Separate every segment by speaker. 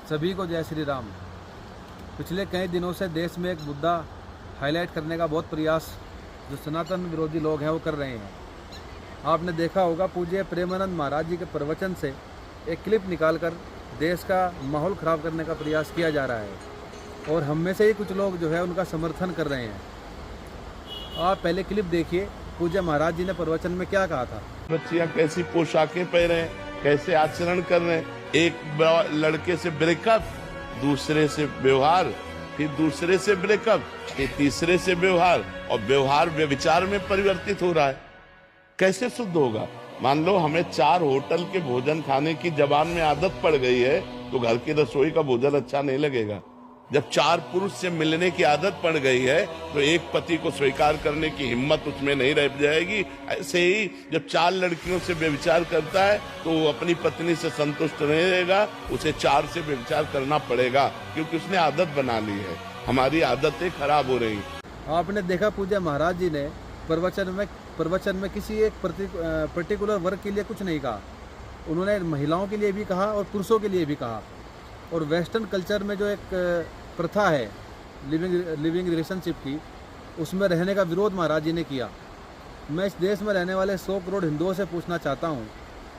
Speaker 1: सभी को जय श्री राम। पिछले कई दिनों से देश में एक मुद्दा हाईलाइट करने का बहुत प्रयास जो सनातन विरोधी लोग हैं वो कर रहे हैं। आपने देखा होगा पूज्य प्रेमानंद महाराज जी के प्रवचन से एक क्लिप निकालकर देश का माहौल ख़राब करने का प्रयास किया जा रहा है और हम में से ही कुछ लोग जो है उनका समर्थन कर रहे हैं। आप पहले क्लिप देखिए, पूज्य महाराज जी ने प्रवचन में क्या कहा था।
Speaker 2: बच्चियां कैसी पोशाकें पहने, कैसे आचरण कर रहे हैं, एक लड़के से ब्रेकअप, दूसरे से व्यवहार, फिर दूसरे से ब्रेकअप, फिर तीसरे से व्यवहार, और व्यवहार व्यभिचार में परिवर्तित हो रहा है। कैसे शुद्ध होगा? मान लो हमें 4 होटल के भोजन खाने की जबान में आदत पड़ गई है तो घर की रसोई का भोजन अच्छा नहीं लगेगा। जब 4 पुरुष से मिलने की आदत पड़ गई है तो एक पति को स्वीकार करने की हिम्मत उसमें नहीं रह जाएगी। ऐसे ही जब 4 लड़कियों से व्यभिचार करता है तो वो अपनी पत्नी से संतुष्ट नहीं रहेगा, उसे 4 से व्यभिचार करना पड़ेगा क्योंकि उसने आदत बना ली है। हमारी आदतें खराब हो रही।
Speaker 1: आपने देखा पूज्य महाराज जी ने प्रवचन में किसी एक पर्टिकुलर वर्ग के लिए कुछ नहीं कहा। उन्होंने महिलाओं के लिए भी कहा और पुरुषों के लिए भी कहा। और वेस्टर्न कल्चर में जो एक प्रथा है लिविंग रिलेशनशिप की, उसमें रहने का विरोध महाराज जी ने किया। मैं इस देश में रहने वाले 100 करोड़ हिंदुओं से पूछना चाहता हूँ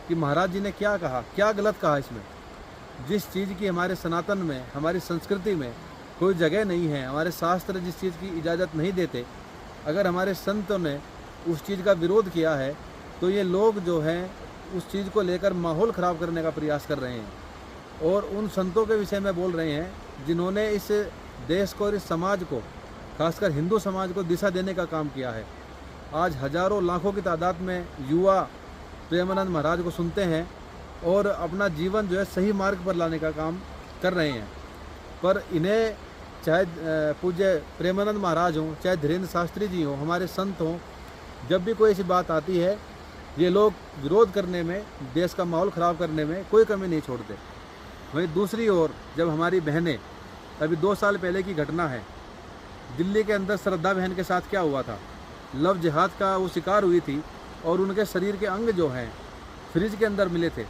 Speaker 1: कि महाराज जी ने क्या कहा, क्या गलत कहा इसमें। जिस चीज़ की हमारे सनातन में, हमारी संस्कृति में कोई जगह नहीं है, हमारे शास्त्र जिस चीज़ की इजाज़त नहीं देते, अगर हमारे संतों ने उस चीज़ का विरोध किया है तो ये लोग जो हैं उस चीज़ को लेकर माहौल ख़राब करने का प्रयास कर रहे हैं और उन संतों के विषय में बोल रहे हैं जिन्होंने इस देश को और इस समाज को, खासकर हिंदू समाज को दिशा देने का काम किया है। आज हजारों लाखों की तादाद में युवा प्रेमानंद महाराज को सुनते हैं और अपना जीवन जो है सही मार्ग पर लाने का काम कर रहे हैं। पर इन्हें चाहे पूज्य प्रेमानंद महाराज हों, चाहे धीरेन्द्र शास्त्री जी हों, हमारे संत हों, जब भी कोई ऐसी बात आती है ये लोग विरोध करने में, देश का माहौल ख़राब करने में कोई कमी नहीं छोड़ते। वहीं दूसरी ओर जब हमारी बहनें, अभी 2 साल पहले की घटना है, दिल्ली के अंदर श्रद्धा बहन के साथ क्या हुआ था, लव जिहाद का वो शिकार हुई थी और उनके शरीर के अंग जो हैं फ्रिज के अंदर मिले थे।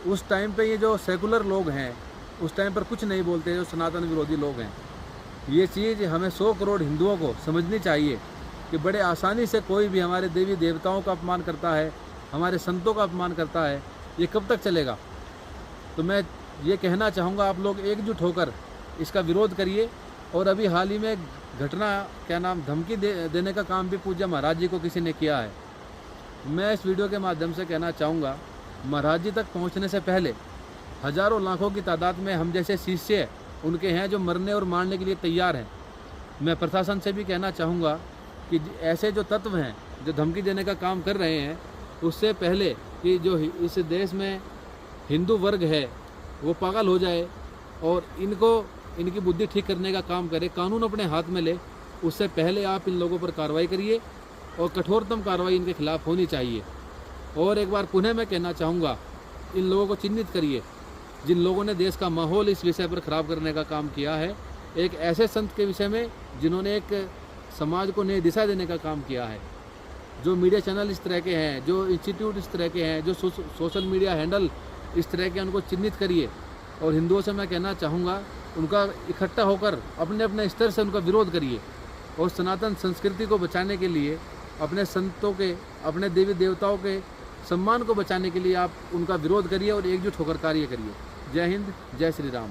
Speaker 1: उस टाइम पे ये जो सेकुलर लोग हैं उस टाइम पर कुछ नहीं बोलते, जो सनातन विरोधी लोग हैं। ये चीज़ हमें 100 करोड़ हिंदुओं को समझनी चाहिए कि बड़े आसानी से कोई भी हमारे देवी देवताओं का अपमान करता है, हमारे संतों का अपमान करता है। ये कब तक चलेगा? तो मैं ये कहना चाहूँगा आप लोग एकजुट होकर इसका विरोध करिए। और अभी हाल ही में घटना धमकी देने का काम भी पूज्य महाराज जी को किसी ने किया है। मैं इस वीडियो के माध्यम से कहना चाहूँगा, महाराज जी तक पहुँचने से पहले हजारों लाखों की तादाद में हम जैसे शिष्य उनके हैं जो मरने और मारने के लिए तैयार हैं। मैं प्रशासन से भी कहना चाहूँगा कि ऐसे जो तत्व हैं जो धमकी देने का काम कर रहे हैं, उससे पहले कि जो इस देश में हिंदू वर्ग है वो पागल हो जाए और इनकी बुद्धि ठीक करने का काम करे, कानून अपने हाथ में ले, उससे पहले आप इन लोगों पर कार्रवाई करिए और कठोरतम कार्रवाई इनके खिलाफ होनी चाहिए। और एक बार पुनः मैं कहना चाहूँगा, इन लोगों को चिन्हित करिए जिन लोगों ने देश का माहौल इस विषय पर ख़राब करने का काम किया है। एक ऐसे संत के विषय में जिन्होंने एक समाज को नई दिशा देने का काम किया है। जो मीडिया चैनल इस तरह के हैं, जो इंस्टीट्यूट इस तरह के हैं, जो सोशल मीडिया हैंडल इस तरह के, उनको चिन्हित करिए। और हिंदुओं से मैं कहना चाहूँगा, उनका इकट्ठा होकर अपने अपने स्तर से उनका विरोध करिए और सनातन संस्कृति को बचाने के लिए, अपने संतों के, अपने देवी देवताओं के सम्मान को बचाने के लिए आप उनका विरोध करिए और एकजुट होकर कार्य करिए। जय हिंद, जय श्री राम।